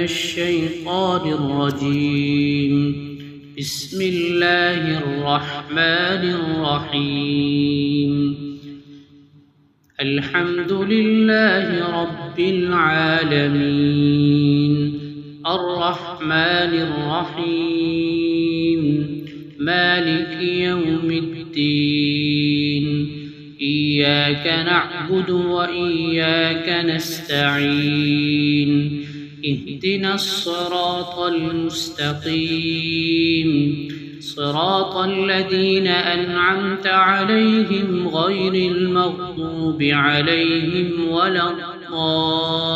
الشيطان الرجيم. بسم الله الرحمن الرحيم. الحمد لله رب العالمين، الرحمن الرحيم، مالك يوم الدين. إياك نعبد وإياك نستعين. اهدنا الصراط المستقيم، صراط الذين أنعمت عليهم غير المغضوب عليهم ولا الضالين.